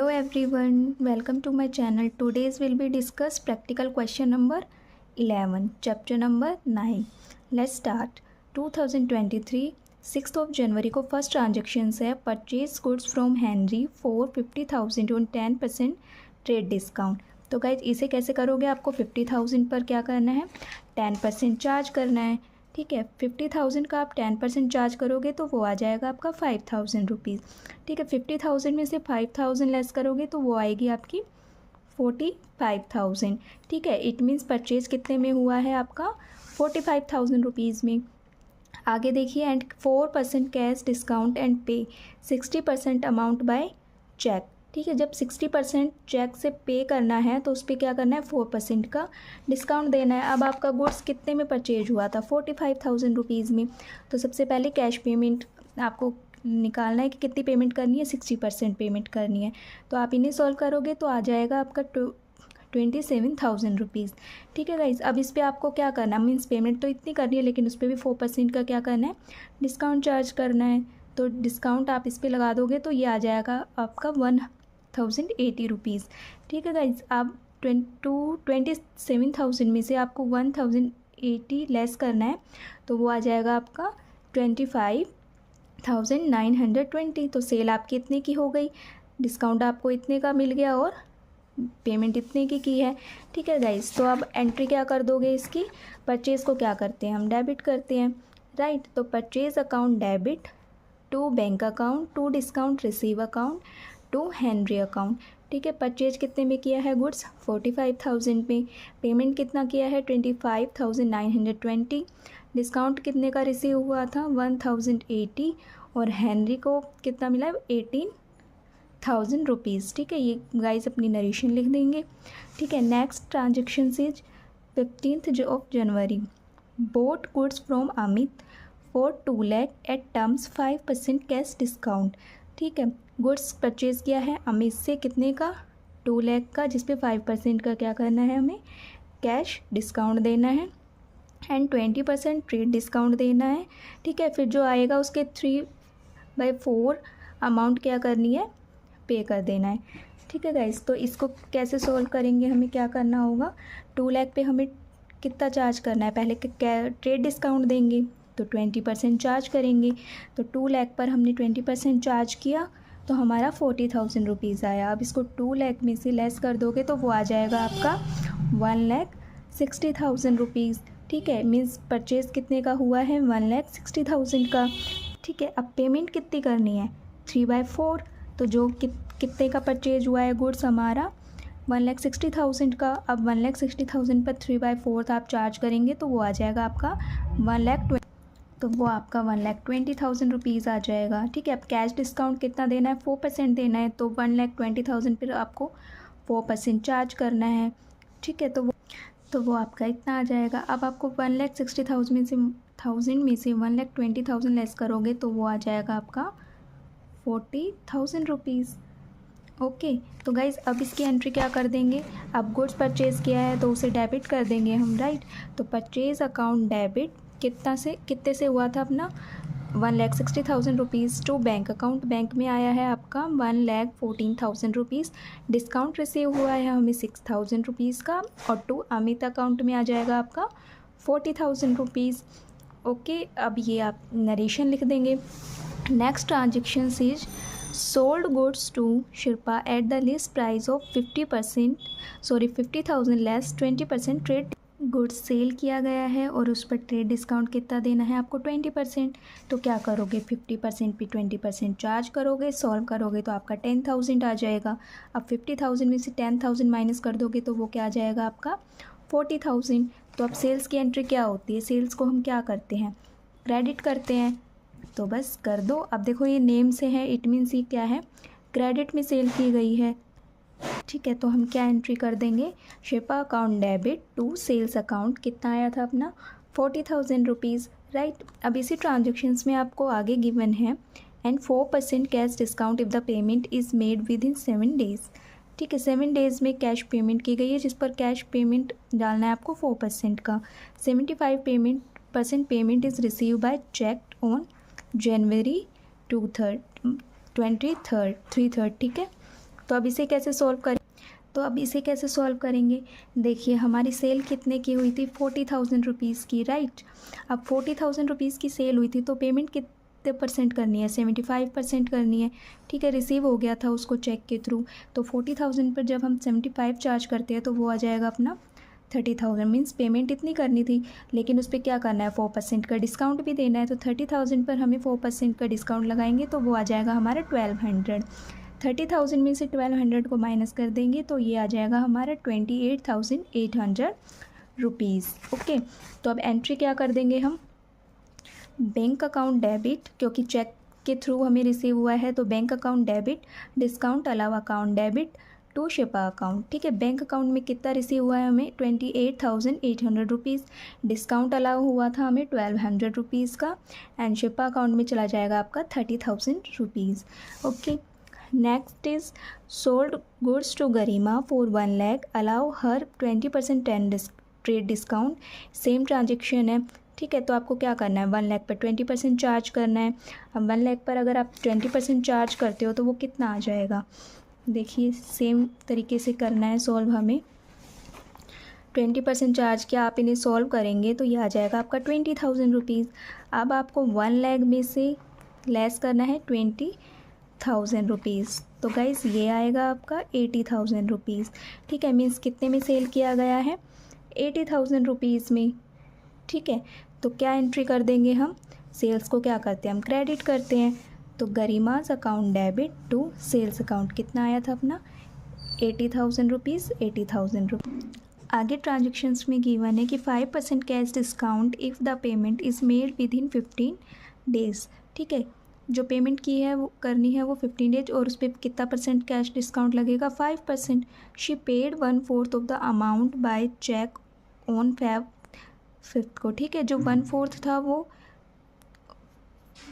Hello everyone, welcome to my channel. Today's will be discuss practical question number 11, chapter number 9. Let's start. 2023 6th of January को first transaction है purchase goods from Henry for 50,000 on 10% trade discount. तो guys इसे कैसे करोगे, आपको 50,000 पर क्या करना है, 10% चार्ज करना है. ठीक है, 50,000 का आप 10% चार्ज करोगे तो वो आ जाएगा आपका 5,000 रुपीज़. ठीक है, 50,000 में से 5,000 लेस करोगे तो वो आएगी आपकी 45,000. ठीक है, इट मीन्स परचेज कितने में हुआ है आपका 45,000 रुपीज़ में. आगे देखिए, एंड 4% कैश डिस्काउंट एंड पे 60% अमाउंट बाय चेक. ठीक है, जब 60% चेक से पे करना है तो उस पर क्या करना है, 4% का डिस्काउंट देना है. अब आपका गुड्स कितने में परचेज हुआ था, 45,000 रुपीज़ में. तो सबसे पहले कैश पेमेंट आपको निकालना है कि कितनी पेमेंट करनी है, 60% पेमेंट करनी है. तो आप इन्हें सॉल्व करोगे तो आ जाएगा आपका 27,000 रुपीज़. ठीक है गाइज, अब इस पर आपको क्या करना, मीन्स पेमेंट तो इतनी करनी है लेकिन उस पर भी 4% का क्या करना है, डिस्काउंट चार्ज करना है. तो डिस्काउंट आप इस पर लगा दोगे तो ये आ जाएगा आपका 1,080 रुपीज़. ठीक है गाइज, आप 27,000 में से आपको 1,080 लेस करना है तो वो आ जाएगा आपका 25,920. तो सेल आपकी इतने की हो गई, डिस्काउंट आपको इतने का मिल गया और पेमेंट इतने की है. ठीक है गाइज, तो अब एंट्री क्या कर दोगे इसकी, परचेज़ को क्या करते हैं हम, डेबिट करते हैं, राइट. तो purchase account debit to bank account to discount receive account to Henry account. ठीक है, परचेज कितने में किया है, गुड्स 45,000 में, पेमेंट कितना किया है 25,920, डिस्काउंट कितने का रिसीव हुआ था 1,080 और हेनरी को कितना मिला 18,000 रुपीज़. ठीक है, ये गाइस अपनी नरेशन लिख देंगे. ठीक है, next transaction is 15th of January bought goods from Amit for 2 lakh at terms 5% cash discount. ठीक है, गुड्स परचेज़ किया है अमित से कितने का, 2 लाख का, जिस पे 5% का क्या करना है, हमें कैश डिस्काउंट देना है एंड 20% ट्रेड डिस्काउंट देना है. ठीक है, फिर जो आएगा उसके 3/4 अमाउंट क्या करनी है, पे कर देना है. ठीक है गाइस, तो इसको कैसे सोल्व करेंगे, हमें क्या करना होगा, 2 लाख पे हमें कितना चार्ज करना है, पहले ट्रेड डिस्काउंट देंगे तो 20% चार्ज करेंगे. तो 2 लाख पर हमने 20% चार्ज किया तो हमारा 40,000 रुपीज़ आया. अब इसको 2 लाख में से लेस कर दोगे तो वो आ जाएगा आपका 1,60,000 रुपीज़. ठीक है, मीन्स परचेज़ कितने का हुआ है 1,60,000 का. ठीक है, अब पेमेंट कितनी करनी है 3/4. तो जो कितने का परचेज हुआ है गुड्स हमारा 1,60,000 का. अब 1,60,000 पर 3/4 आप चार्ज करेंगे तो वो आ जाएगा आपका 1,20,000, तो वो आपका 1,20,000 रुपीज़ आ जाएगा. ठीक है, अब कैश डिस्काउंट कितना देना है, 4% देना है. तो 1,20,000 पर आपको 4% चार्ज करना है. ठीक है, तो वो आपका इतना आ जाएगा. अब आपको 1,60,000 में से 1,20,000 लेस करोगे तो वो आ जाएगा आपका 40,000 रुपीज़. ओके, तो गाइज़ अब इसकी एंट्री क्या कर देंगे, अब गुड्स परचेज़ किया है तो उसे डेबिट कर देंगे हम, राइट. तो परचेज़ अकाउंट डेबिट कितने से हुआ था अपना 1,60,000 rupees to bank account, bank में आया है आपका 1,14,000 रुपीज़, डिस्काउंट रिसीव हुआ है हमें 6,000 रुपीज़ का और टू अमित अकाउंट में आ जाएगा आपका 40,000 रुपीज़. ओके, अब ये आप नरेशन लिख देंगे. Next transaction is sold goods to Shilpa at the list price of 50,000 less 20% trade goods sale किया गया है और उस पर ट्रेड डिस्काउंट कितना देना है आपको 20%. तो क्या करोगे, 50% पे 20% चार्ज करोगे, सॉल्व करोगे तो आपका 10,000 आ जाएगा. अब 50,000 में से 10,000 माइनस कर दोगे तो वो क्या आ जाएगा आपका 40,000. तो अब सेल्स की एंट्री क्या होती है, सेल्स को हम क्या करते हैं, क्रेडिट करते हैं. तो बस कर दो. अब देखो ये नेम से है, इट मीन्स ये क्या है, क्रेडिट में सेल की गई है. ठीक है, तो हम क्या एंट्री कर देंगे, Shilpa account debit to sales account कितना आया था अपना 40,000 रुपीज़, राइट. अब इसी ट्रांजेक्शन्स में आपको आगे गिवन है and 4% cash discount if the payment is made with in 7 days. ठीक है, 7 डेज़ में कैश पेमेंट की गई है जिस पर कैश पेमेंट डालना है आपको 4% का. 75% payment is receive by cheque on January 23rd. ठीक है, तो अब इसे कैसे सॉल्व करेंगे, देखिए हमारी सेल कितने की हुई थी, 40,000 रुपीज़ की, राइट। अब 40,000 रुपीज़ की सेल हुई थी तो पेमेंट कितने परसेंट करनी है, 75% करनी है, ठीक है। रिसीव हो गया था उसको चेक के थ्रू, तो 40,000 पर जब हम 75 चार्ज करते हैं तो वो आ जाएगा अपना 30,000। मीन्स पेमेंट इतनी करनी थी, लेकिन उस पर क्या करना है, 4% का डिस्काउंट भी देना है। तो 30,000 पर हमें 4% का डिस्काउंट लगाएंगे तो वो आ जाएगा हमारा 1200। 30,000 में से 1200 को माइनस कर देंगे तो ये आ जाएगा हमारा 28,800 रुपीज़। ओके, तो अब एंट्री क्या कर देंगे हम, बैंक अकाउंट डेबिट, क्योंकि चेक के थ्रू हमें रिसीव हुआ है तो bank account debit, discount allowed account debit to Shilpa account, ठीक है। बैंक अकाउंट में कितना रिसीव हुआ है हमें, 28,800 रुपीज़, डिस्काउंट अलाउ हुआ था हमें 1200 रुपीज़ का, एंड शिपा अकाउंट में चला जाएगा आपका 30,000 rupees. Okay, next is sold goods to Garima for 1 lakh, allow her 20% trade discount, same transaction है, ठीक है। तो आपको क्या करना है, 1 लाख पर 20% चार्ज करना है। अब 1 लाख पर अगर आप 20% चार्ज करते हो तो वो कितना आ जाएगा, देखिए सेम तरीके से करना है सॉल्व हमें। 20% चार्ज किया, आप इन्हें सॉल्व करेंगे तो ये आ जाएगा आपका 20,000 रुपीज़। अब आपको 1 लाख में से लेस करना है 20,000 रुपीज़, तो गाइज़ ये आएगा आपका 80,000 रुपीज़, ठीक है। मीन्स कितने में सेल किया गया है, 80,000 रुपीज़ में, ठीक है। तो क्या एंट्री कर देंगे हम, सेल्स को क्या करते हैं हम, क्रेडिट करते हैं। तो Garima's account debit to sales account कितना आया था अपना, 80,000 रुपीज़, 80,000 रुपीज़। आगे ट्रांजेक्शन्स में गिवन है कि 5% cash discount if the payment is made within 15 days, ठीक है। जो पेमेंट की है वो करनी है वो 15 डेज, और उस पर कितना परसेंट कैश डिस्काउंट लगेगा, 5%। She paid 1/4 of the amount by cheque on Feb 5 को, ठीक है। जो 1/4 था वो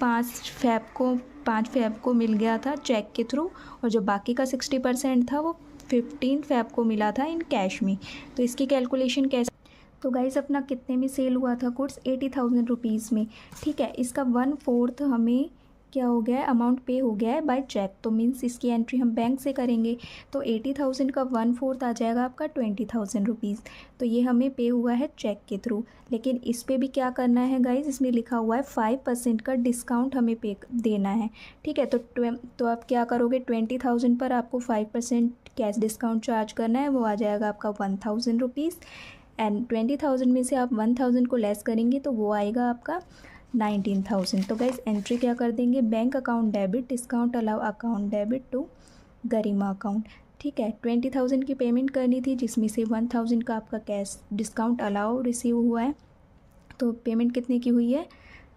5 फेब को मिल गया था चेक के थ्रू, और जो बाकी का 60% था वो 15 फेब को मिला था इन कैश में। तो इसकी कैलकुलेशन कैसे, तो गाइस अपना कितने में सेल हुआ था गुड्स, 80,000 रुपीज़ में, ठीक है। इसका 1/4 हमें क्या हो गया है, अमाउंट पे हो गया है बाय चेक, तो मीन्स इसकी एंट्री हम बैंक से करेंगे। तो 80,000 का 1/4 आ जाएगा आपका 20,000 रुपीज़, तो ये हमें पे हुआ है चेक के थ्रू। लेकिन इस पर भी क्या करना है गाइज, इसमें लिखा हुआ है 5% का डिस्काउंट हमें पे देना है, ठीक है। तो आप क्या करोगे, 20,000 पर आपको 5% कैश डिस्काउंट चार्ज करना है, वो आ जाएगा आपका 1,000 रुपीज़, एंड 20,000 में से आप 1,000 को लेस करेंगे तो वो आएगा आपका 19,000। तो गाइज एंट्री क्या कर देंगे, bank account debit, discount allow account debit to Garima account, ठीक है। 20,000 की पेमेंट करनी थी, जिसमें से 1,000 का आपका कैश डिस्काउंट अलाउ रिसीव हुआ है, तो पेमेंट कितने की हुई है,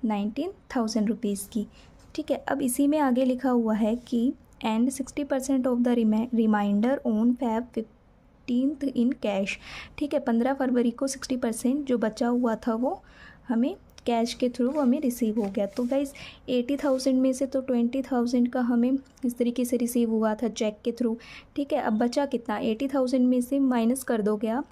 19,000 रुपीज़ की, ठीक है। अब इसी में आगे लिखा हुआ है कि and 60% of the reminder on Feb 15 in cash, ठीक है। 15 फरवरी को 60% जो बचा हुआ था वो हमें कैश के थ्रू हमें रिसीव हो गया। तो गाइज़ 80,000 में से तो 20,000 का हमें इस तरीके से रिसीव हुआ था चेक के थ्रू, ठीक है। अब बचा कितना, 80,000 में से माइनस कर दोगे आप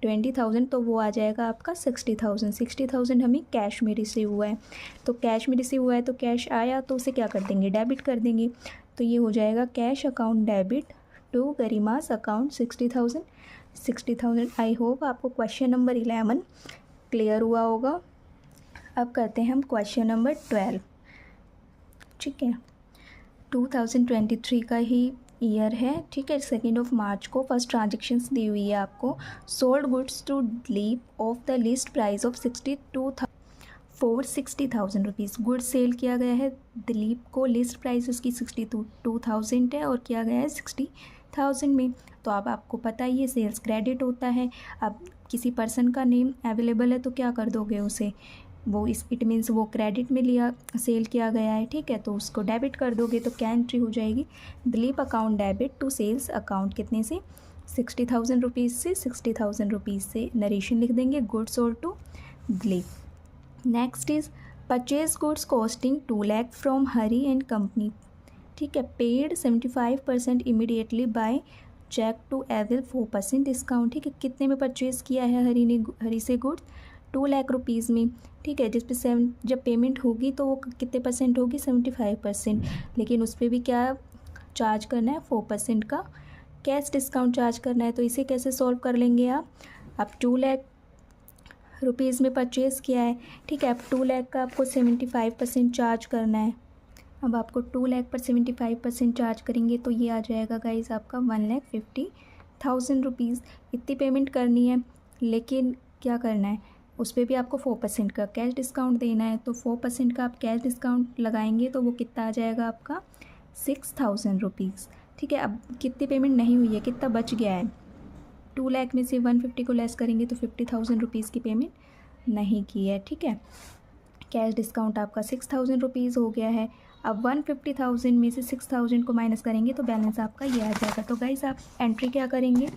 20,000, तो वो आ जाएगा आपका 60,000। 60,000 हमें कैश में रिसीव हुआ है, तो कैश में रिसीव हुआ है तो कैश आया तो उसे क्या कर देंगे, डेबिट कर देंगे। तो ये हो जाएगा cash account debit to Garima's account 60,000। I hope आपको क्वेश्चन नंबर 11 क्लियर हुआ होगा। अब करते हैं हम क्वेश्चन नंबर 12, ठीक है। 2023 का ही ईयर है, ठीक है। 2 मार्च को फर्स्ट ट्रांजेक्शन्स दी हुई है आपको। Sold goods to Dilip of the list price of 60,000 rupees. Goods sale किया गया है दिलीप को, लिस्ट प्राइस उसकी 62,000 है और किया गया है 60,000 में। तो अब आपको पता ही है सेल्स क्रेडिट होता है। अब किसी पर्सन का नेम अवेलेबल है तो क्या कर दोगे उसे, वो इट मीन्स वो क्रेडिट में लिया सेल किया गया है, ठीक है, तो उसको डेबिट कर दोगे। तो क्या एंट्री हो जाएगी, Dilip account debit to sales account, कितने से, 60,000 रुपीज़ से, 60,000 रुपीज़ से नरेशन लिख देंगे, goods sold to Dilip. Next is purchase goods costing 2 lakh from Hari and company, ठीक है। Paid 75% immediately by cheque to avail 4% discount, ठीक है। कितने में परचेज़ किया है हरी से गुड्स, 2 लाख रुपीज़ में, ठीक है। जिस पे जब पेमेंट होगी तो वो कितने परसेंट होगी, 75%, लेकिन उस पर भी क्या चार्ज करना है 4% का कैश डिस्काउंट चार्ज करना है। तो इसे कैसे सॉल्व कर लेंगे आप 2 लाख रुपीज़ में परचेज़ किया है, ठीक है। अब 2 लाख का आपको 75% चार्ज करना है। अब आपको 2 लाख पर 75% चार्ज करेंगे तो ये आ जाएगा गाइस आपका 1,50,000 रुपीज़। इतनी पेमेंट करनी है, लेकिन क्या करना है, उस पर भी आपको 4% का कैश डिस्काउंट देना है। तो 4% का आप कैश डिस्काउंट लगाएंगे तो वो कितना आ जाएगा आपका 6,000 रुपीज़, ठीक है। अब कितनी पेमेंट नहीं हुई है, कितना बच गया है, 2 लाख में से 150 को लेस करेंगे तो 50,000 रुपीज़ की पेमेंट नहीं की है, ठीक है। कैश डिस्काउंट आपका 6,000 रुपीज़ हो गया है। अब 150,000 में से 6,000 को माइनस करेंगे तो बैलेंस आपका ये आ जाएगा। तो गाइस आप एंट्री क्या करेंगे,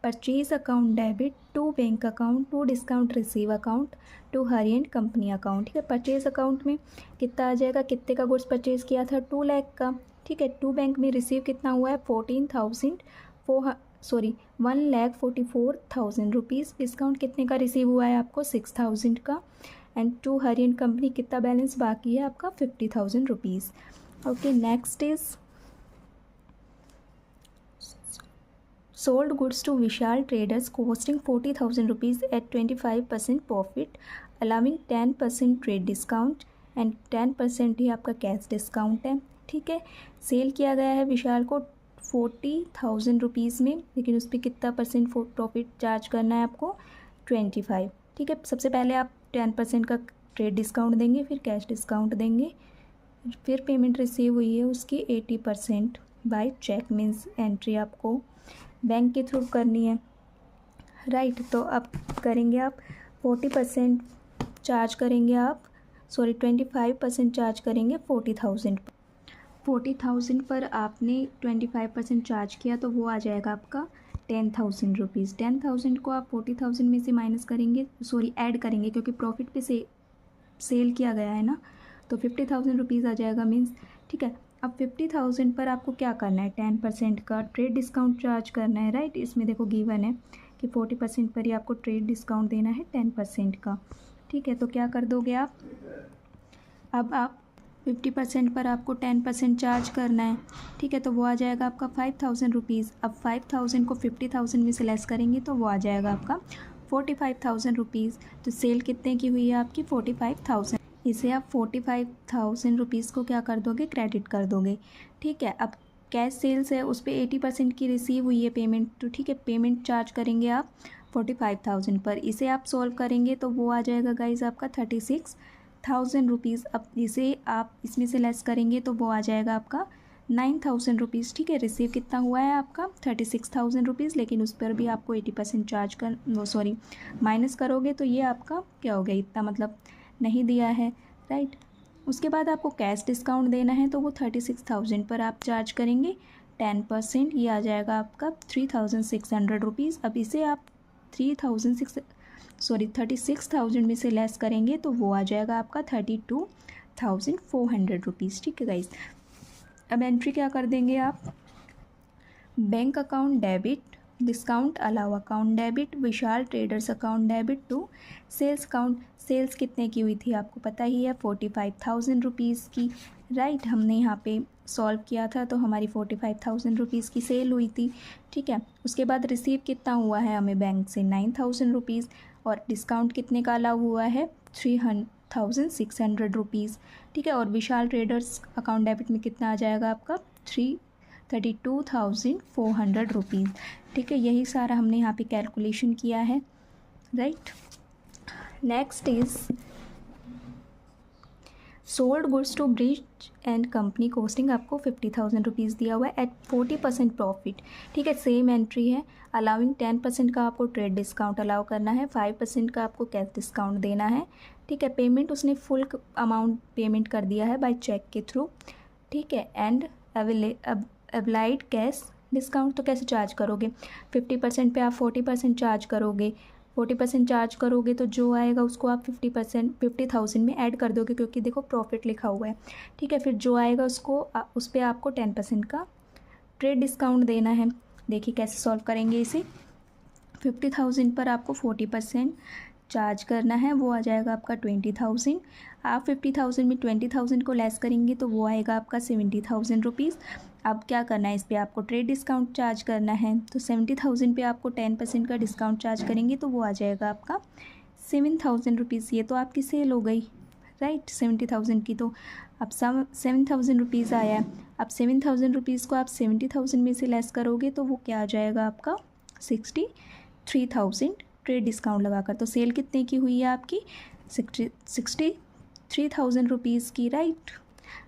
purchase account debit to bank account to discount receive account to Hari and company account, ठीक है। परचेज अकाउंट में कितना आ जाएगा, कितने का गुड्स परचेज़ किया था, 2 लाख का, ठीक है। टू बैंक में रिसीव कितना हुआ है 1,44,000 रुपीज़। डिस्काउंट कितने का रिसीव हुआ है आपको 6,000 का। And to Hari and company कितना बैलेंस बाकी है आपका 50,000 rupees. Okay, next is sold goods to Vishal Traders costing 40,000 rupees at 25% profit, allowing 10% trade discount and 10% ही आपका कैश डिस्काउंट है, ठीक है। सेल किया गया है विशाल को 40,000 रुपीज़ में, लेकिन उस पर कितना परसेंट प्रॉफिट चार्ज करना है आपको 25, ठीक है। सबसे पहले आप 10% का ट्रेड डिस्काउंट देंगे, फिर कैश डिस्काउंट देंगे, फिर पेमेंट रिसीव हुई है उसकी 80% बाय चेक, मीन्स एंट्री आपको बैंक के थ्रू करनी है, राइट। तो अब करेंगे आप 40% चार्ज करेंगे आप, 25% चार्ज करेंगे 40,000 पर आपने 25% चार्ज किया तो वो आ जाएगा आपका 10,000 रुपीज़। 10,000 को आप 40,000 में से माइनस करेंगे, ऐड करेंगे, क्योंकि प्रॉफिट पे सेल किया गया है ना, तो 50,000 रुपीज़ आ जाएगा, मीन्स, ठीक है। अब 50,000 पर आपको क्या करना है, 10% का ट्रेड डिस्काउंट चार्ज करना है, राइट। इसमें देखो गिवन है कि 40% पर ही आपको ट्रेड डिस्काउंट देना है 10% का, ठीक है। तो क्या कर दोगे आप, अब आप 50% पर आपको 10% चार्ज करना है, ठीक है। तो वो आ जाएगा आपका 5,000 रुपीज़। अब 5,000 को 50,000 में से लेस करेंगे तो वो आ जाएगा आपका 45,000 रुपीज़। तो सेल कितने की हुई है आपकी 45,000, इसे आप 45,000 रुपीज़ को क्या कर दोगे, क्रेडिट कर दोगे, ठीक है। अब कैश सेल्स है, उस पर 80% की रिसीव हुई है पेमेंट, तो ठीक है, पेमेंट चार्ज करेंगे आप 45,000 पर। इसे आप सॉल्व करेंगे तो वो आ जाएगा गाइज आपका 36,000 रुपीज़। अब इसे आप इसमें से लेस करेंगे तो वो आ जाएगा आपका 9,000 रुपीज़, ठीक है। रिसीव कितना हुआ है आपका 36,000 रुपीज़, लेकिन उस पर भी आपको 80% चार्ज माइनस करोगे तो ये आपका क्या हो गया, इतना मतलब नहीं दिया है, राइट। उसके बाद आपको कैश डिस्काउंट देना है, तो वो 36,000 पर आप चार्ज करेंगे 10%, ये आ जाएगा आपका 3,600 रुपीज़। अब इसे आप 36,000 में से लेस करेंगे तो वो आ जाएगा आपका 32,400 रुपीज़, ठीक है गाइज। अब एंट्री क्या कर देंगे आप, bank account debit discount allow account debit Vishal traders account debit to sales account. Sales कितने की हुई थी आपको पता ही है 45,000 रुपीज़ की, राइट। हमने यहाँ पे सॉल्व किया था तो हमारी 45,000 रुपीज़ की सेल हुई थी, ठीक है। उसके बाद रिसीव कितना हुआ है हमें बैंक से 9,000 रुपीज़, और डिस्काउंट कितने का अलाउ हुआ है 3,600 रुपीज़, ठीक है। और विशाल ट्रेडर्स अकाउंट डेबिट में कितना आ जाएगा आपका 32,400 रुपीज़, ठीक है। यही सारा हमने यहाँ पे कैलकुलेशन किया है, right. Next is sold goods to Brij and company costing आपको 50,000 रुपीज़ दिया हुआ है एट 40% प्रॉफिट, ठीक है। सेम एंट्री है, अलाउिंग 10% का आपको ट्रेड डिस्काउंट अलाउ करना है, 5% का आपको कैश डिस्काउंट देना है, ठीक है। पेमेंट उसने फुल अमाउंट पेमेंट कर दिया है बाय चेक के थ्रू, ठीक है। एंड अप्लाइड कैश डिस्काउंट तो कैसे चार्ज करोगे, 50% पे आप 40% चार्ज करोगे, 40% चार्ज करोगे तो जो आएगा उसको आप 50,000 में ऐड कर दोगे, क्योंकि देखो प्रॉफिट लिखा हुआ है, ठीक है। फिर जो आएगा उसको उस पर आपको 10% का ट्रेड डिस्काउंट देना है। देखिए कैसे सॉल्व करेंगे इसे, 50,000 पर आपको 40% चार्ज करना है, वो आ जाएगा आपका 20,000। आप 50,000 में 20,000 को लेस करेंगे तो वो आएगा आपका 70,000 रुपीज़। अब क्या करना है, इस पर आपको ट्रेड डिस्काउंट चार्ज करना है। तो 70,000 पे आपको 10% का डिस्काउंट चार्ज करेंगे तो वो आ जाएगा आपका 7,000 रुपीज़। ये तो आपकी सेल हो गई, राइट, 70,000 की। तो अब 7,000 रुपीज़ आया है। अब 7,000 रुपीज़ को आप 70,000 में से लेस करोगे तो वो क्या आ जाएगा आपका 63,000 ट्रेड डिस्काउंट लगाकर। तो सेल कितने की हुई है आपकी 63,000 रुपीज़ की, राइट।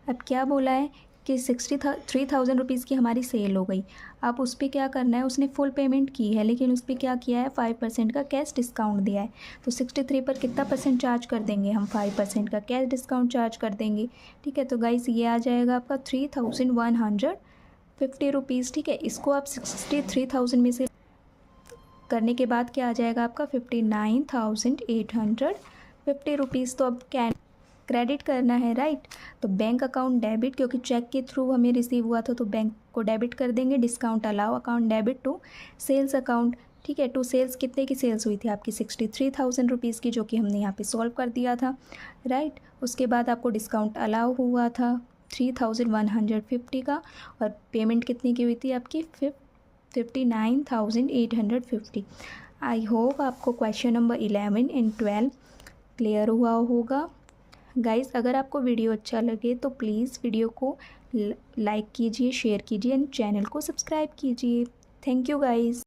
अब क्या बोला है कि 63,000 रुपीज़ की हमारी सेल हो गई। अब उस पर क्या करना है, उसने फुल पेमेंट की है लेकिन उस पर क्या किया है 5% का कैश डिस्काउंट दिया है। तो 63 पर कितना परसेंट चार्ज कर देंगे हम, 5% का कैश डिस्काउंट चार्ज कर देंगे, ठीक है। तो गाइस ये आ जाएगा आपका 3,150 रुपीज़, ठीक है। इसको आप 63,000 में से करने के बाद क्या आ जाएगा आपका 59,850 रुपीज़। तो अब क्रेडिट करना है, राइट। तो बैंक अकाउंट डेबिट, क्योंकि चेक के थ्रू हमें रिसीव हुआ था तो बैंक को डेबिट कर देंगे। Discount allow account debit to sales account, ठीक है। टू सेल्स, कितने की सेल्स हुई थी आपकी 63,000 रुपीज़ की, जो कि हमने यहाँ पे सॉल्व कर दिया था, राइट। उसके बाद आपको डिस्काउंट अलाउ हुआ था 3,150 का, और पेमेंट कितनी की हुई थी आपकी 59,850। आई होप आपको क्वेश्चन नंबर 11 एंड 12 क्लियर हुआ होगा। गाइस अगर आपको वीडियो अच्छा लगे तो प्लीज़ वीडियो को लाइक कीजिए, शेयर कीजिए एंड चैनल को सब्सक्राइब कीजिए। Thank you guys.